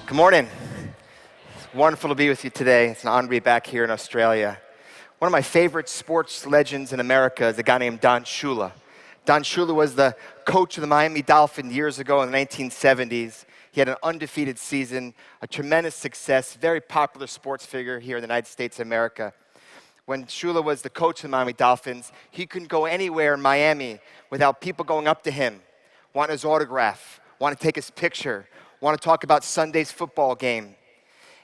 Good morning. It's wonderful to be with you today. It's an honor to be back here in Australia. One of my favorite sports legends in America is a guy named Don Shula. Don Shula was the coach of the Miami Dolphins years ago in the 1970s. He had an undefeated season, a tremendous success, very popular sports figure here in the United States of America. When Shula was the coach of the Miami Dolphins, he couldn't go anywhere in Miami without people going up to him, wanting his autograph, want to take his picture, want to talk about Sunday's football game.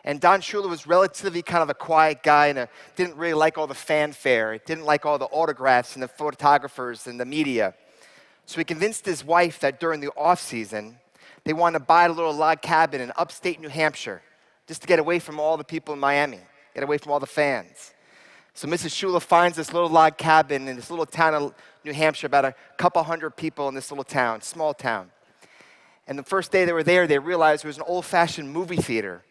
And Don Shula was relatively kind of a quiet guy and didn't really like all the fanfare. Didn't like all the autographs and the photographers and the media. So he convinced his wife that during the off season, they wanted to buy a little log cabin in upstate New Hampshire just to get away from all the people in Miami, get away from all the fans. So Mrs. Shula finds this little log cabin in this little town of New Hampshire, about a couple hundred people in this little town, small town. And the first day they were there, they realized there was an old-fashioned movie theater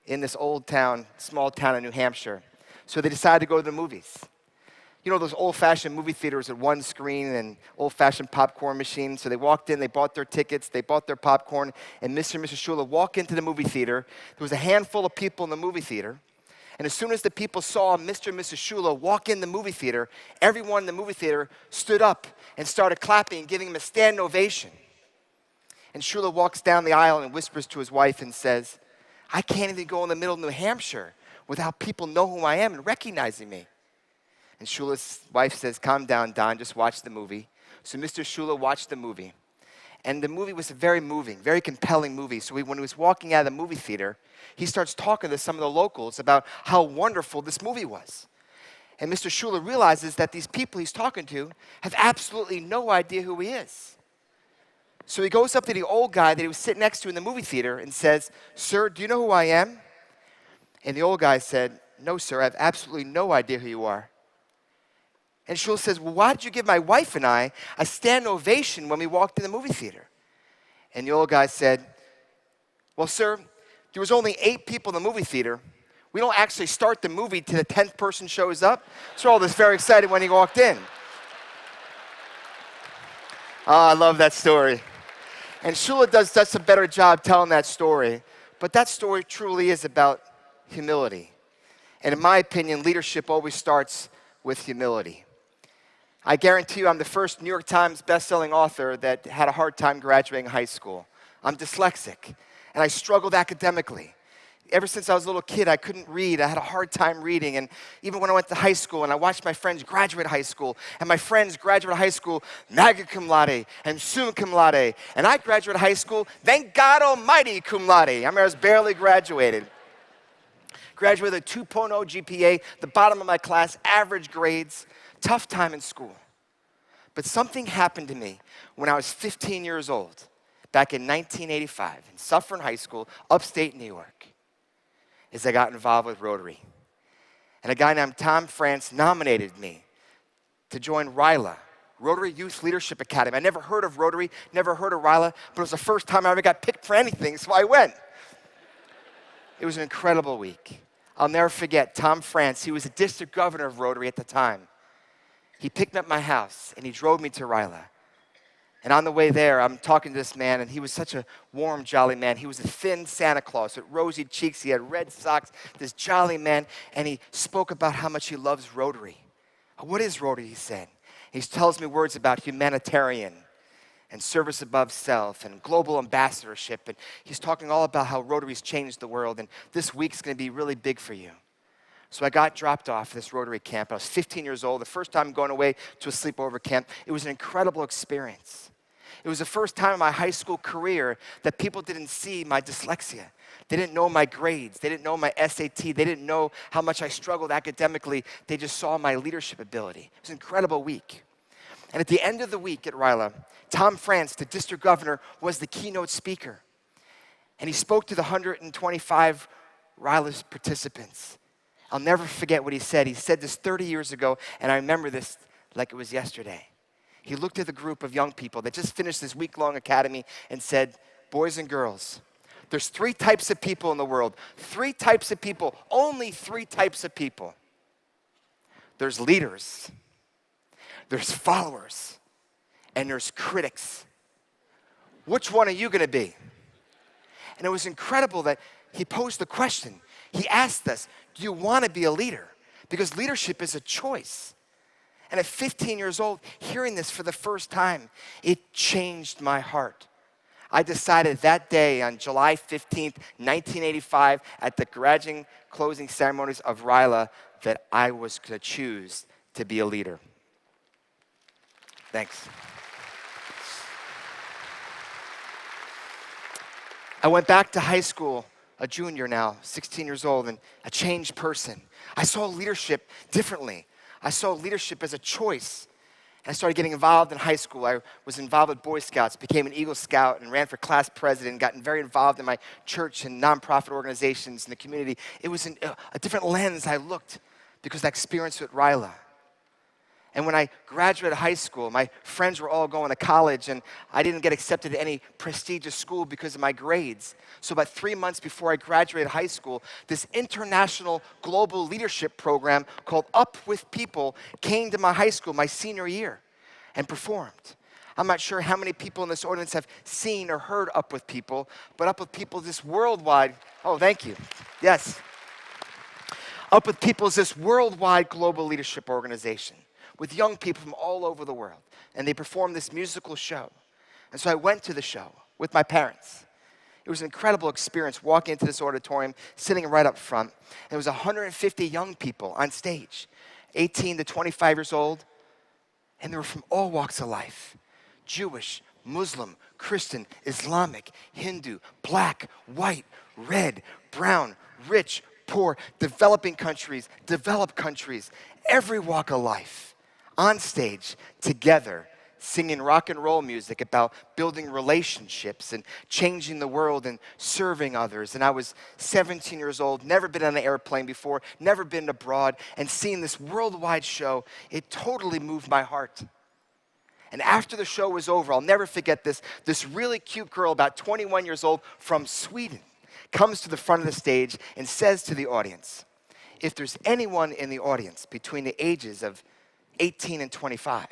in this old town, small town in New Hampshire. So they decided to go to the movies. You know those old-fashioned movie theaters with one screen and old-fashioned popcorn machines? So they walked in, they bought their tickets, they bought their popcorn, and Mr. and Mrs. Shula walk into the movie theater. There was a handful of people in the movie theater. And as soon as the people saw Mr. and Mrs. Shula walk in the movie theater, everyone in the movie theater stood up and started clapping and giving him a standing ovation. And Shula walks down the aisle and whispers to his wife and says, "I can't even go in the middle of New Hampshire without people know who I am and recognizing me." And Shula's wife says, "Calm down, Don, just watch the movie." So Mr. Shula watched the movie. And the movie was a very moving, very compelling movie. So when he was walking out of the movie theater, he starts talking to some of the locals about how wonderful this movie was. And Mr. Shula realizes that these people he's talking to have absolutely no idea who he is. So he goes up to the old guy that he was sitting next to in the movie theater and says, "Sir, do you know who I am?" And the old guy said, "No, sir, I have absolutely no idea who you are." And Shula says, "Well, why did you give my wife and I a standing ovation when we walked in the movie theater?" And the old guy said, "Well, sir, there was only 8 people in the movie theater. We don't actually start the movie till the 10th person shows up. So all this very excited when he walked in." Oh, I love that story. And Shula does a better job telling that story. But that story truly is about humility. And in my opinion, leadership always starts with humility. I guarantee you I'm the first New York Times bestselling author that had a hard time graduating high school. I'm dyslexic, and I struggled academically. Ever since I was a little kid, I couldn't read. I had a hard time reading. And even when I went to high school and I watched my friends graduate high school, and my friends graduate high school magna cum laude and summa cum laude, and I graduated high school, thank God almighty, cum laude. I mean, I was barely graduated. Graduated with a 2.0 GPA, the bottom of my class, average grades, tough time in school. But something happened to me when I was 15 years old, back in 1985, in Suffern High School, upstate New York, is I got involved with Rotary. And a guy named Tom France nominated me to join RILA, Rotary Youth Leadership Academy. I never heard of Rotary, never heard of RILA, but it was the first time I ever got picked for anything, so I went. It was an incredible week. I'll never forget Tom France. He was the district governor of Rotary at the time. He picked me up at my house, and he drove me to RILA. And on the way there, I'm talking to this man, and he was such a warm, jolly man. He was a thin Santa Claus with rosy cheeks. He had red socks, this jolly man, and he spoke about how much he loves Rotary. "What is Rotary?" he said. He tells me words about humanitarian and service above self and global ambassadorship. And he's talking all about how Rotary's changed the world, and this week's going to be really big for you. So I got dropped off at this Rotary camp. I was 15 years old, the first time going away to a sleepover camp. It was an incredible experience. It was the first time in my high school career that people didn't see my dyslexia. They didn't know my grades. They didn't know my SAT. They didn't know how much I struggled academically. They just saw my leadership ability. It was an incredible week. And at the end of the week at RILA, Tom France, the district governor, was the keynote speaker. And he spoke to the 125 RILA participants. I'll never forget what he said. He said this 30 years ago, and I remember this like it was yesterday. He looked at the group of young people that just finished this week-long academy and said, "Boys and girls, there's 3 types of people in the world. 3 types of people, only 3 types of people. There's leaders, there's followers, and there's critics. Which one are you going to be?" And it was incredible that he posed the question. He asked us, do you want to be a leader? Because leadership is a choice. And at 15 years old, hearing this for the first time, it changed my heart. I decided that day on July 15th, 1985, at the graduating closing ceremonies of R.I.C, that I was going to choose to be a leader. Thanks. I went back to high school, a junior now, 16 years old, and a changed person. I saw leadership differently. I saw leadership as a choice. And I started getting involved in high school. I was involved with Boy Scouts, became an Eagle Scout, and ran for class president, gotten very involved in my church and nonprofit organizations in the community. It was a different lens I looked because of that experience with R.I.C. And when I graduated high school, my friends were all going to college, and I didn't get accepted to any prestigious school because of my grades. So about 3 months before I graduated high school, this international global leadership program called Up With People came to my high school my senior year and performed. I'm not sure how many people in this audience have seen or heard Up With People, but Up With People is this worldwide, oh, thank you, yes. Up With People is this worldwide global leadership organization with young people from all over the world. And they performed this musical show. And so I went to the show with my parents. It was an incredible experience walking into this auditorium, sitting right up front. There was 150 young people on stage, 18 to 25 years old, and they were from all walks of life. Jewish, Muslim, Christian, Islamic, Hindu, black, white, red, brown, rich, poor, developing countries, developed countries, every walk of life. On stage together, singing rock and roll music about building relationships and changing the world and serving others. And I was 17 years old, never been on an airplane before, never been abroad, and seeing this worldwide show, it totally moved my heart. And after the show was over, I'll never forget this really cute girl, about 21 years old, from Sweden, comes to the front of the stage and says to the audience, if there's anyone in the audience between the ages of 18 and 25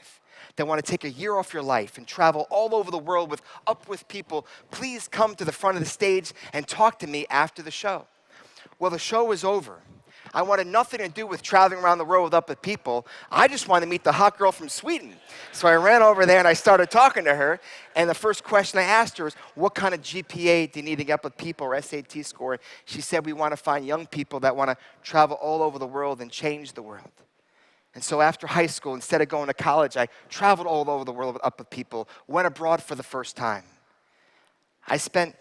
that want to take a year off your life and travel all over the world with Up With People, please come to the front of the stage and talk to me after the show. Well, the show was over. I wanted nothing to do with traveling around the world with Up With People. I just wanted to meet the hot girl from Sweden. So I ran over there and I started talking to her. And the first question I asked her was, what kind of GPA do you need to get Up With People or SAT score? She said, we want to find young people that want to travel all over the world and change the world. And so after high school, instead of going to college, I traveled all over the world with Up With People, went abroad for the first time. I spent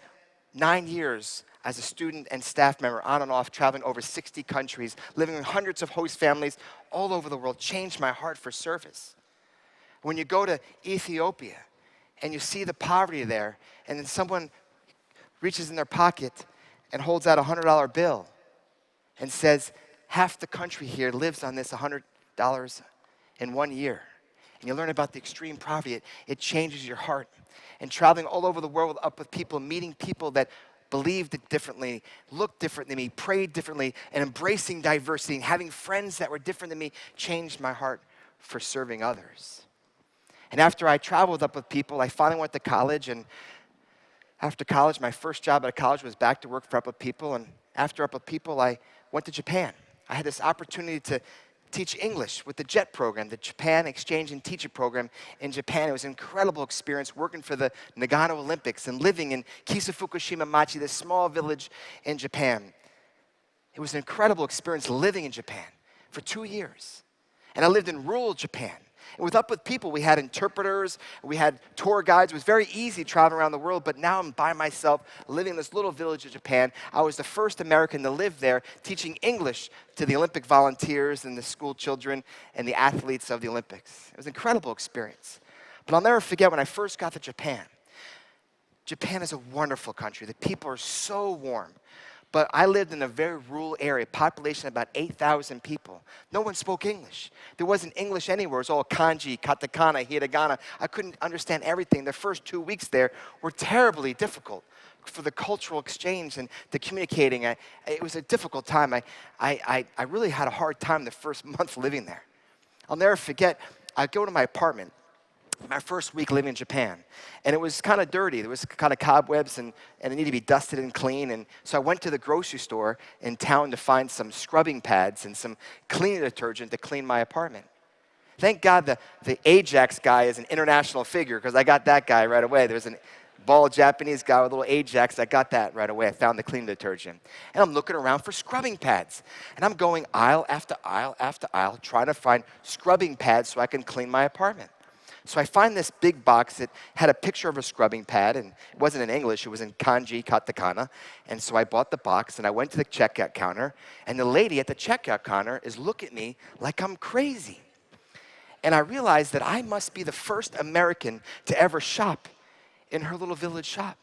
9 years as a student and staff member on and off, traveling over 60 countries, living in hundreds of host families all over the world, changed my heart for service. When you go to Ethiopia and you see the poverty there, and then someone reaches in their pocket and holds out a $100 bill and says, half the country here lives on this $100 in 1 year. And you learn about the extreme poverty, it changes your heart. And traveling all over the world Up With People, meeting people that believed it differently, looked different than me, prayed differently, and embracing diversity and having friends that were different than me changed my heart for serving others. And after I traveled Up With People, I finally went to college, and after college, my first job out of college was back to work for Up With People, and after Up With People, I went to Japan. I had this opportunity to teach English with the JET program, the Japan Exchange and Teacher Program in Japan. It was an incredible experience working for the Nagano Olympics and living in Kisufukushima Machi, this small village in Japan. It was an incredible experience living in Japan for 2 years. And I lived in rural Japan. And with Up With People, we had interpreters, we had tour guides. It was very easy traveling around the world, but now I'm by myself living in this little village of Japan. I was the first American to live there, teaching English to the Olympic volunteers and the school children and the athletes of the Olympics. It was an incredible experience. But I'll never forget when I first got to Japan. Japan is a wonderful country. The people are so warm. But I lived in a very rural area, population of about 8,000 people. No one spoke English. There wasn't English anywhere. It was all kanji, katakana, hiragana. I couldn't understand everything. The first 2 weeks there were terribly difficult for the cultural exchange and the communicating. It was a difficult time. I really had a hard time the first month living there. I'll never forget, I go to my apartment, my first week living in Japan. And it was kind of dirty. There was kind of cobwebs and it needed to be dusted and clean. And so I went to the grocery store in town to find some scrubbing pads and some cleaning detergent to clean my apartment. Thank God the Ajax guy is an international figure because I got that guy right away. There was a bald Japanese guy with a little Ajax. I got that right away. I found the cleaning detergent. And I'm looking around for scrubbing pads. And I'm going aisle after aisle after aisle trying to find scrubbing pads so I can clean my apartment. So I find this big box that had a picture of a scrubbing pad, and it wasn't in English, it was in kanji, katakana. And so I bought the box, and I went to the checkout counter, and the lady at the checkout counter is looking at me like I'm crazy. And I realized that I must be the first American to ever shop in her little village shop.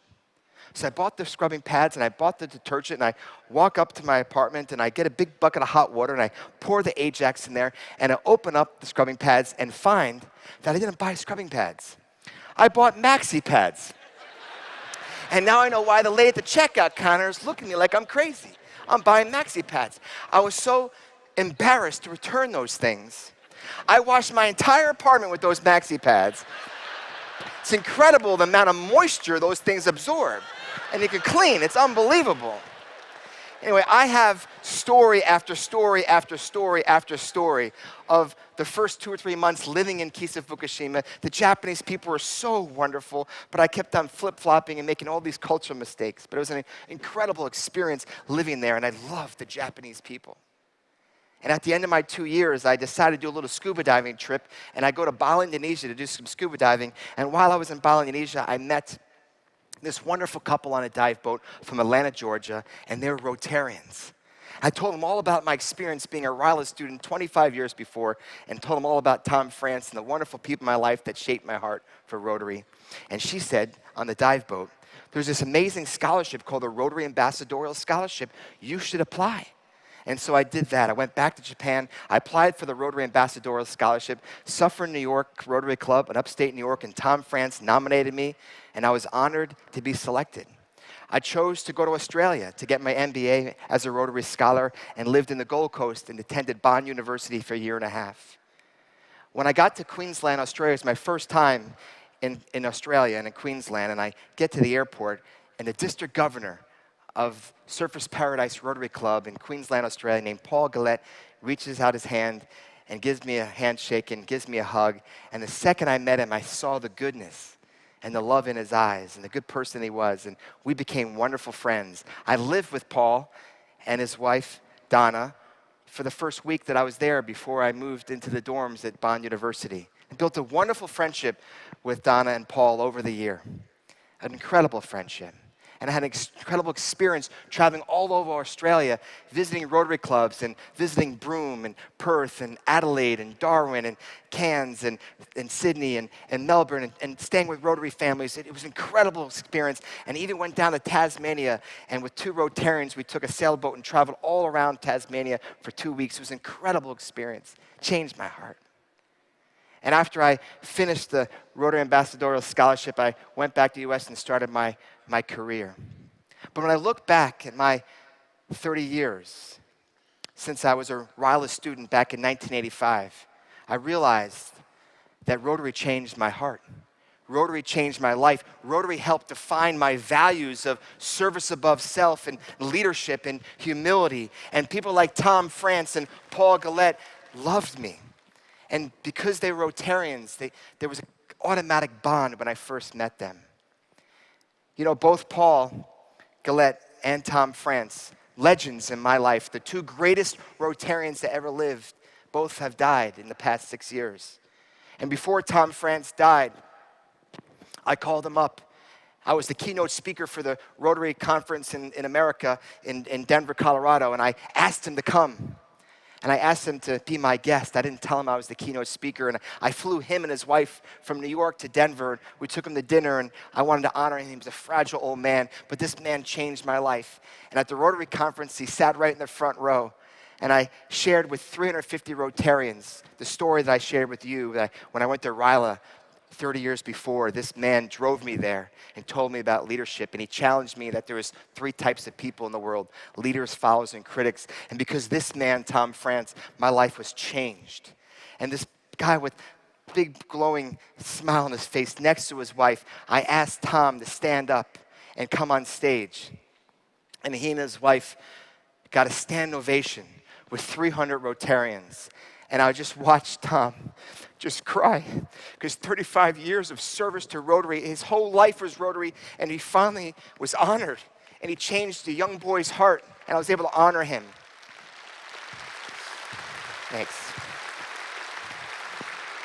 So I bought the scrubbing pads, and I bought the detergent, and I walk up to my apartment, and I get a big bucket of hot water, and I pour the Ajax in there, and I open up the scrubbing pads and find that I didn't buy scrubbing pads. I bought maxi pads. And now I know why the lady at the checkout counter is looking at me like I'm crazy. I'm buying maxi pads. I was so embarrassed to return those things. I washed my entire apartment with those maxi pads. It's incredible the amount of moisture those things absorb. And you can clean. It's unbelievable. Anyway, I have story after story after story after story of the first 2 or 3 months living in Kisa, Fukushima. The Japanese people were so wonderful, but I kept on flip-flopping and making all these cultural mistakes. But it was an incredible experience living there, and I loved the Japanese people. And at the end of my 2 years, I decided to do a little scuba diving trip, and I go to Bali, Indonesia to do some scuba diving. And while I was in Bali, Indonesia, I met this wonderful couple on a dive boat from Atlanta, Georgia, and they were Rotarians. I told them all about my experience being a R.I.C student 25 years before, and told them all about Tom France and the wonderful people in my life that shaped my heart for Rotary. And she said on the dive boat, there's this amazing scholarship called the Rotary Ambassadorial Scholarship. You should apply. And so I did that. I went back to Japan. I applied for the Rotary Ambassadorial Scholarship. Suffern, New York Rotary Club in upstate New York, and Tom France nominated me, and I was honored to be selected. I chose to go to Australia to get my MBA as a Rotary Scholar and lived in the Gold Coast and attended Bond University for a year and a half. When I got to Queensland, Australia, it was my first time in Australia and in Queensland, and I get to the airport, and the district governor of Surfers Paradise Rotary Club in Queensland, Australia, named Paul Gillette, reaches out his hand and gives me a handshake and gives me a hug. And the second I met him, I saw the goodness and the love in his eyes and the good person he was. And we became wonderful friends. I lived with Paul and his wife, Donna, for the first week that I was there before I moved into the dorms at Bond University. I built a wonderful friendship with Donna and Paul over the year, an incredible friendship. And I had an incredible experience traveling all over Australia, visiting Rotary clubs and visiting Broome and Perth and Adelaide and Darwin and Cairns and Sydney and Melbourne and staying with Rotary families. It was an incredible experience. And even went down to Tasmania, and with 2 Rotarians, we took a sailboat and traveled all around Tasmania for 2 weeks. It was an incredible experience. Changed my heart. And after I finished the Rotary Ambassadorial Scholarship, I went back to the U.S. and started my career. But when I look back at my 30 years since I was a R.I.C student back in 1985, I realized that Rotary changed my heart. Rotary changed my life. Rotary helped define my values of service above self and leadership and humility. And people like Tom France and Paul Gillette loved me. And because they were Rotarians, there was an automatic bond when I first met them. You know, both Paul Gillette and Tom France, legends in my life, the 2 greatest Rotarians that ever lived, both have died in the past 6 years. And before Tom France died, I called him up. I was the keynote speaker for the Rotary Conference in America in Denver, Colorado, and I asked him to come. And I asked him to be my guest. I didn't tell him I was the keynote speaker. And I flew him and his wife from New York to Denver. We took him to dinner, and I wanted to honor him. He was a fragile old man, but this man changed my life. And at the Rotary Conference, he sat right in the front row. And I shared with 350 Rotarians the story that I shared with you, that when I went to R.I.C 30 years before, this man drove me there and told me about leadership. And he challenged me that there was 3 types of people in the world: leaders, followers, and critics. And because this man, Tom France, my life was changed. And this guy with big glowing smile on his face next to his wife. I asked Tom to stand up and come on stage. And he and his wife got a standing ovation with 300 Rotarians. And I just watched Tom just cry because 35 years of service to Rotary, his whole life was Rotary, and he finally was honored. And he changed a young boy's heart, and I was able to honor him. Thanks.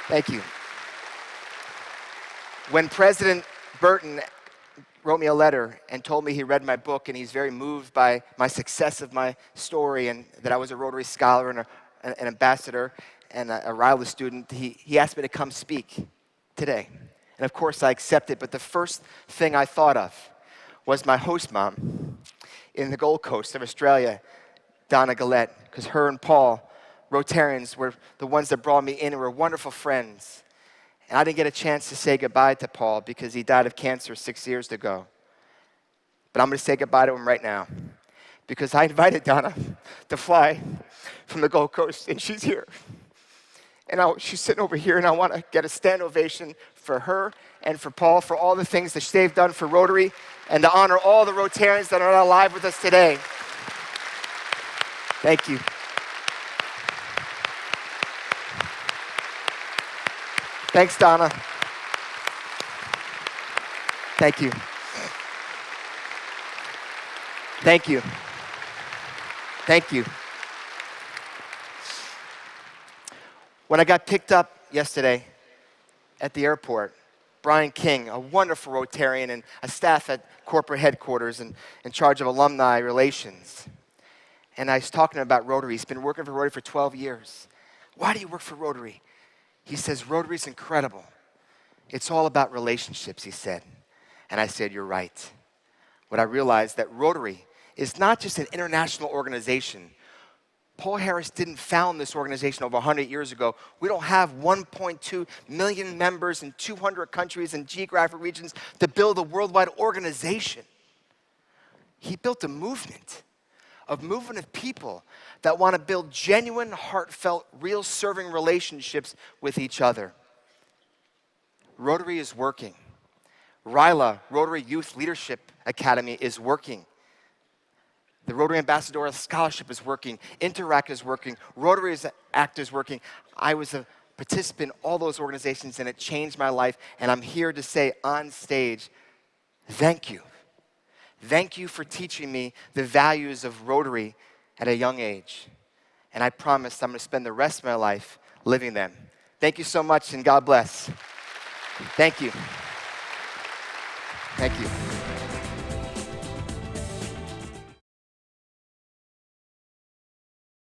Thank you. When President Burton wrote me a letter and told me he read my book and he's very moved by my success of my story and that I was a Rotary scholar and an ambassador and a R.I.C student, he asked me to come speak today. And of course I accepted, but the first thing I thought of was my host mom in the Gold Coast of Australia, Donna Gillette, because her and Paul, Rotarians, were the ones that brought me in and were wonderful friends. And I didn't get a chance to say goodbye to Paul because he died of cancer 6 years ago. But I'm going to say goodbye to him right now because I invited Donna to fly from the Gold Coast, and she's here. And she's sitting over here, and I want to get a stand ovation for her and for Paul for all the things that they've done for Rotary and to honor all the Rotarians that are not alive with us today. Thank you. Thanks, Donna. Thank you. Thank you. Thank you. When I got picked up yesterday at the airport, Brian King, a wonderful Rotarian and a staff at corporate headquarters and in charge of alumni relations. And I was talking about Rotary. He's been working for Rotary for 12 years. Why do you work for Rotary? He says, Rotary's incredible. It's all about relationships, he said. And I said, you're right. What I realized that Rotary is not just an international organization. Paul Harris didn't found this organization over 100 years ago. We don't have 1.2 million members in 200 countries and geographic regions to build a worldwide organization. He built a movement of people that want to build genuine, heartfelt, real serving relationships with each other. Rotary is working. RILA, Rotary Youth Leadership Academy, is working. The Rotary Ambassadorial Scholarship is working. Interact is working. Rotary Act is working. I was a participant in all those organizations, and it changed my life. And I'm here to say on stage, thank you. Thank you for teaching me the values of Rotary at a young age. And I promise I'm going to spend the rest of my life living them. Thank you so much, and God bless. Thank you. Thank you.